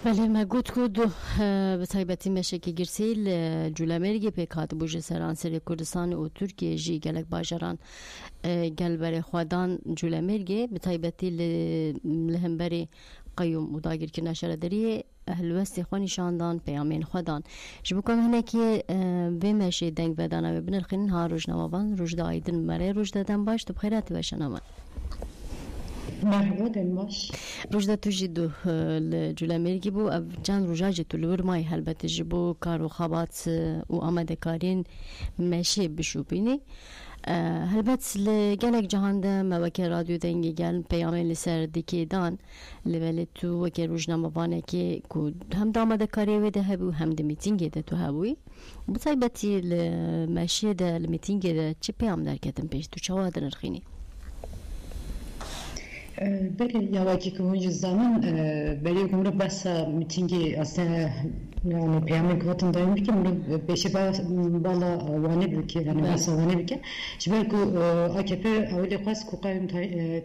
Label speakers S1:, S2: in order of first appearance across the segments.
S1: بله ما گوت کدو به تایبەتی مەشێکی گرسی لە جوولەمێرگێ پێکات بوو ji سەرانسەری کوردستان û Tirkiyeyê jî gelek bajaran gelberê xwedan Cûlemêrgê bi taybetî li hemberê qeyûm û dagirkirina şaredariyê helwestê xwe nîşandan peyamên xwe dan ji bo ku em hinekî vê meşê deng vedana wê binirxînin ha rojnamevan rojda aydin merê rojda dem baş tu bi xêr hatî weşana me.
S2: Merhaba Denbaş.
S1: Rojda tu jî du li Cûlemêrgê bû ev çend roja jî tu li wir mayî helbetî ji bo kar û xebat û amadekariyên meşê bişûpînî. Helbet li gelek cihan de me weke radyo dengê gelin peyamên li ser dîkê dan li velê tu weke rojnamevanekê ku hem di amadekariyê wê de hebû hem di mîtîngê de tu hebûyî. Bi taybetî li meşê de li mîtîngê de çi peyam derketin pêş tu çawa dinirxînî?
S2: بله یواکی که اونجا زمان برای عمر بس میتینگی اصلا yani peyami kuvvetin dayanır ki bunu beşi bala vane bülke yani basa vane bülke şimdi ku AKP öyle kas ku kayım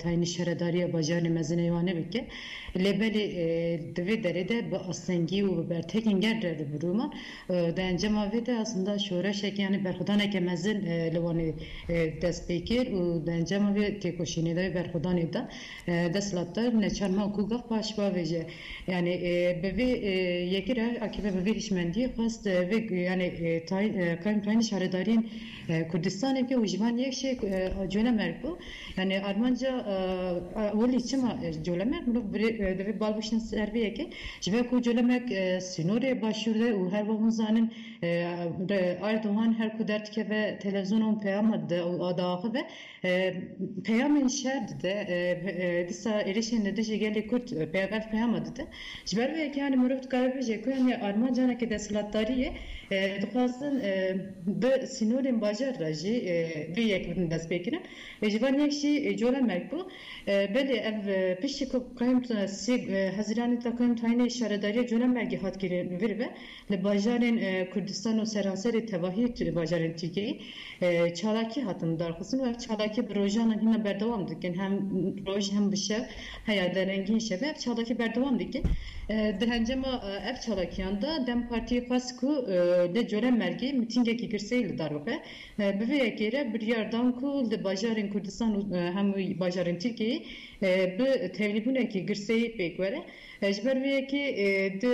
S2: tayini şeredariye bacağını mezene vane bülke lebeli deve derede bu aslengi u bertekin gerder buruma dayancama ve de aslında şura şek yani berhudan ekemezin levani despekir u dayancama ve tekoşini de berhudan eda deslatlar ne çarma kugah başba vece yani bebe yekire AKP ve verişmendiye xwest ve yani kayım tayini şaredariyên Kurdistanê ki ujvan yek şey Cûlemêrg bu yani Armanca weli çima Cûlemêrg bunu devê balbişin serviyeke ji ve ku Cûlemêrg sînorê başûrde û her wextî zanin Erdoğan her ku derdike ve televizyonun peyama de adaxı ve peyamên şer de dîsa êrişên de jî gelê Kurd peyama de ji ber vê yani mirov dikare ku yani Armanca ki deslatdariye dixwazin bi sînorên bajar de jî vê yek bidin dest pêkirin ji van yek jî Cûlemêrg bû belê ev piştî ku qeyım Hezîranê te qeyım tayinê şaredariya Cûlemêrgê hat kirin vir ve li bajarên Kurdistan û seranserê tevahî bajarên Tirkiyeyê çalakî hatin darxistin û ev çalakî bi rojanan hîna berdewam dikin hem roj hem bi şev heya derengîn şev ev çalakî berdewam dikin di hencema ev çalakiyan da Dem Partiye xwest ku li Cûlemêrgê mîtingekî girseyî li darbe bi vê yekê bir yardan ku li bajarên Kurdistan û hem bajarên Tirkiyeyê bi tevlîbûnekî girseyî pêk were ji ber vê yekê di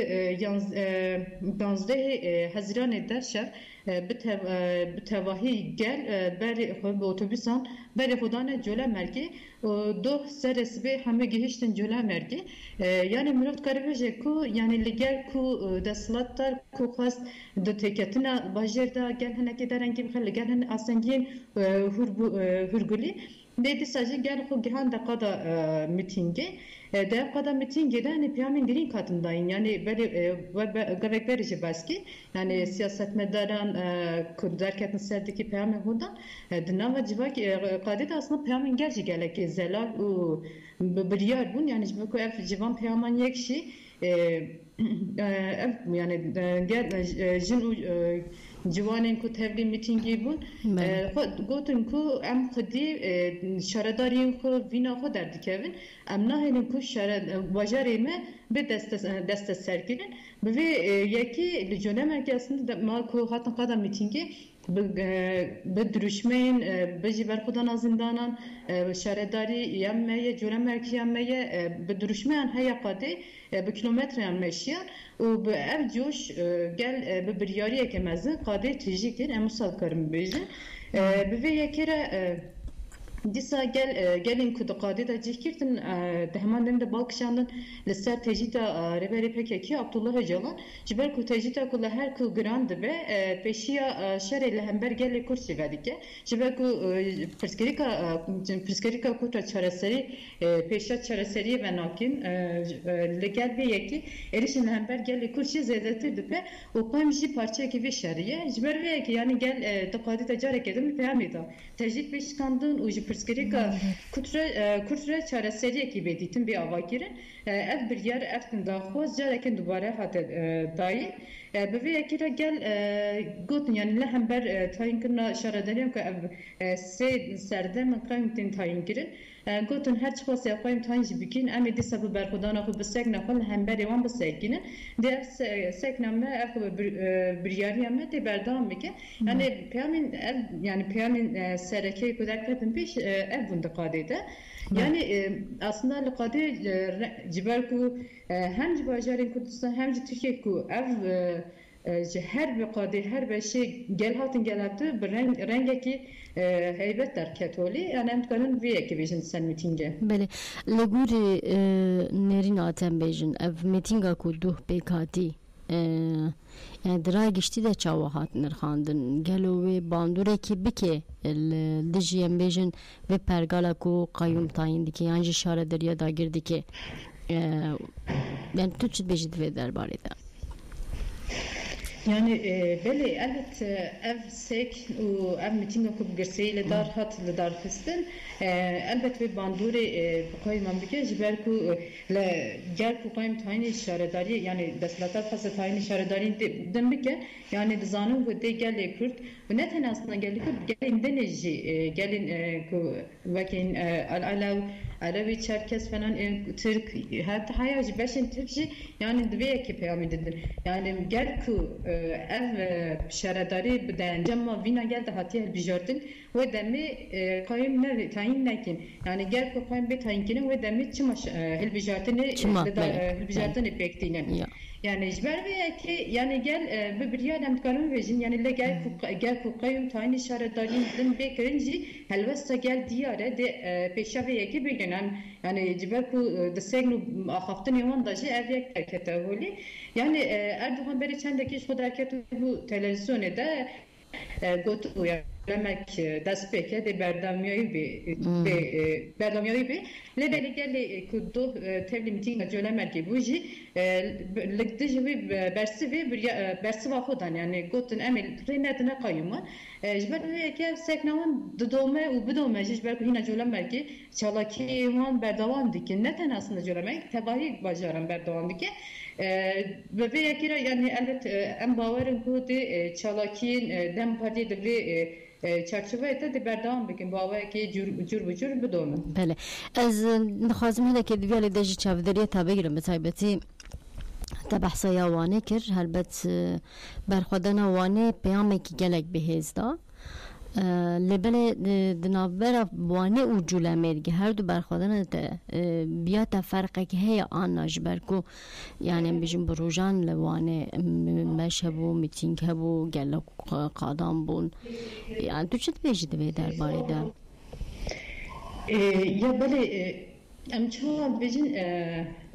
S2: 11 Hezîranê de şev bi tevahî gel berê bi otobüsan berê xwedanê Cûlemêrgê doh serê sibê hemû gihîştin Cûlemêrgê yani mirov dikare bêje ku yani li gel ku deslatdar ku xwest di têketina bajêr de gel hinekî derengî bixe li gel hin asengiyên hûrgulî Dê dîsa jî gel xwe gihan de qada mîtingê dev qada mîtingê de hani peyamên girîn hatin dayîn yani berê gevek berê jî beskî yani siyasetmedaran ku derketin ser dikî peyamên hûdan di nava civakê qadê de aslında peyamên gel jî gelekî zelal û biryar bûn yani ji bo ku ev civan peyaman yek jî ev yani gel jin û civanên ku tevlî mîtingê bûn gotin ku em xwedî şaredariyên xwe vîna xwe derdikevin em nahêlin ku bajarê me bi deste serkirin bi vê yekî li Cûlemêrgê aslında ma ku hatin qada mîtingê bi dirûjmeyên bi jî berxwedana zindanan şaredarî yan me ye Cûlemêrgê yan me ye bi dirûjmeyan heya qadê bi kilometreyan meşiyan û bi ev coş gel bi biryariyeke mezin qadê tîjî kir em wisa dikarin bibêjin bi vê yekê re dîsa gelên ku di qadê de cih kirtin di heman demê de balkişandin li ser tecîta rêberê PKK Abdullah Öcalan ji ber ku tecîta ku li her ku giran dibe pêşiya şerê li hember gelê Kurd jî vedike ji ber ku pirsgirêka Kurda çareserî pêşiya çareseriyê venakîn li gel vê yekî êrişên li hember gelê Kurd jî zêdetir dibe û qeym jî parçeyekî vê şerî ye ji ber vê yekî yani gel di qadê de carekê din peyamê da tecît pêşkandin û jî pirsgirêka Kurd re çareseriyekî bêdîtin bê ava kirin ev biryar eftin daxwaz carekin dubare hate dayîn bi vê yekê re gel gotin yani li hember tayînkirina şaredariyan ku ev sê serdem qeym tên tayîn kirin
S3: گوتن هر چی واسه قایم تانج بکین امی دی سبب برخودان خو بسک نخل هم بری وان بسکینه دی سک نمه اخو بریاری هم دی بردام میکه یعنی پیامین yani piyamin sereke kudakatın peş ev bundukade de yani aslında lukade ciberku hem cibajarın Kurdistan hem de Türkiye ku ev her bir kade her bir şey gel hatın gelaptı bir rengeki heybet der ketoli yani em kanun ve ki vision sen mitinge
S1: bele leguri nerin atem bejin ev mitinga ku duh bekati yani درای گشتی ده چاوهات نرخاندن گلو و باندوره کی بکه دجیم بیجن و پرگالا کو قیوم تاین دیکی یعنی شاره دریا داگیر دیکی yani تو چید بیجید و درباره ده
S3: yani beli evet ev sek و ev mitinga ku bgirseyle dar hat le dar fistin elbet ve bandure koymam bike jiber ku le gel ku koym tayini şaredari yani deslatar fazla tayini şaredari dembike yani dizanın bu de gel Kürt ve neten aslında gel Kürt gelin deneji gelin ku vakin alav Alevi Çerkes falan Türk hatta hayacı beşin Türkçe yani dve ki peyamidedir yani gel ku ev şaredari beden cemma vina geldi hatiye bijordin ve demi koym ne tayin nekin yani gel ku koym bir tayinkinin ve demi çımaş hilbijartini hilbijartini bektinen yani jber ve ki yani gel bir yerden kanun vejin yani le gel ku koym tayin şaredarin din bekirinci helvesta gel diyare de peşaveye ki bir yani jber ku desegnu haftan yaman da ev yak harekete holi yani Erdoğan beri çendeki şu hareket bu televizyonda gotu demek despeke de berdamiyayı bir lebeli gelli kudu tevli mitinga jölemer ki buji lekte jibi bersi vahodan yani gotun emel renetine kayyuma jber ki seknavan dodome u bedome jber ku hina jölemer ki çalaki wan berdavam dikin neten aslında jölemek tebahi bajaran berdavam dikin ve yakira yani elbet en bavarın ku de çalakin dem parti de çerçevede de berdam bikin bava ki cür bedome.
S1: Bele. Az نخوازم هذا كده فيها لدجي شافدرية تابعير مثايبتي تبع سياواني كر هلبت برخدنا واني بيامي كي جلك بهزدا لبله دنابرا واني و جولامرگی هر دو برخوادن بیات فرقه که هی آن نجبرکو یعنی بیشتر بروجان لوانه مشهبو میتینگ هبو گلک قادم بون yani تو چت بیشتر به درباره ده
S3: ya böyle emçoğal bejin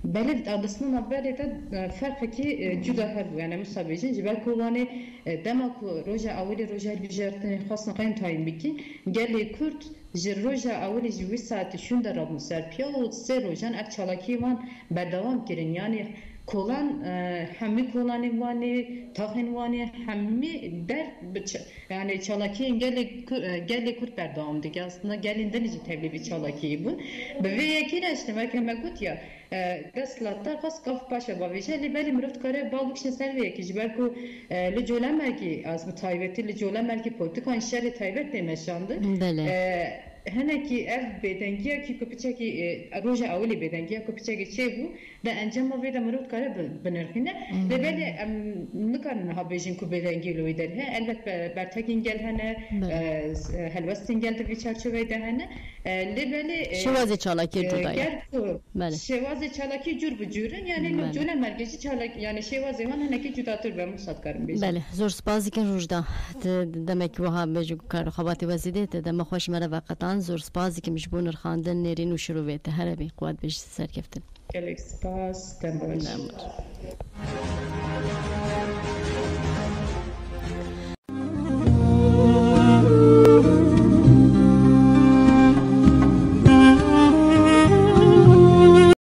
S3: beled adasının haberi de farkı ki cüda her yani musabijin jibel kullanı demek roja avli roja bijartın xasna qaym tayin biki geli Kürt roja avli jivi saati şunda rabm serpiya o se rojan akçalaki van berdavam kirin yani kolan hemi kolanı vani tahin vani hemi der yani çalaki geli Kürt berdavam dik aslında gelinden izi tevli bir çalaki bu ve yakira işte merkeme gut ya Deslatar kas kaf paşa bavişe libeli mürft kare balbukşin serviye ki jiberku le jölemerki az mutayveti le jölemerki politikan şerri tayvet demeşandı. Heneki ev bedengiya ki kupçaki roja avli bedengiya kupçaki çevu da encama ve da mürft kare benirkine ve böyle nıkan habejin ku bedengi loider he elbet bertekin gel hene helvestin geldi bir çerçeve de hene lebeli
S1: şevaze çalaki cudaya.
S3: Şevaze çalaki cür bu cürün yani jöle merkezi çalaki yani şevaze van heneki cudatır ben musat karım bejin.
S1: Bale zor spazikin rujda demek ki vaha beju karo xabati vazide de xoş mera vaqtan zor spazikin mjbun rxandin nerin u şuruvete harabi qwad beş serkeftin.
S3: Gelek spas tembaş.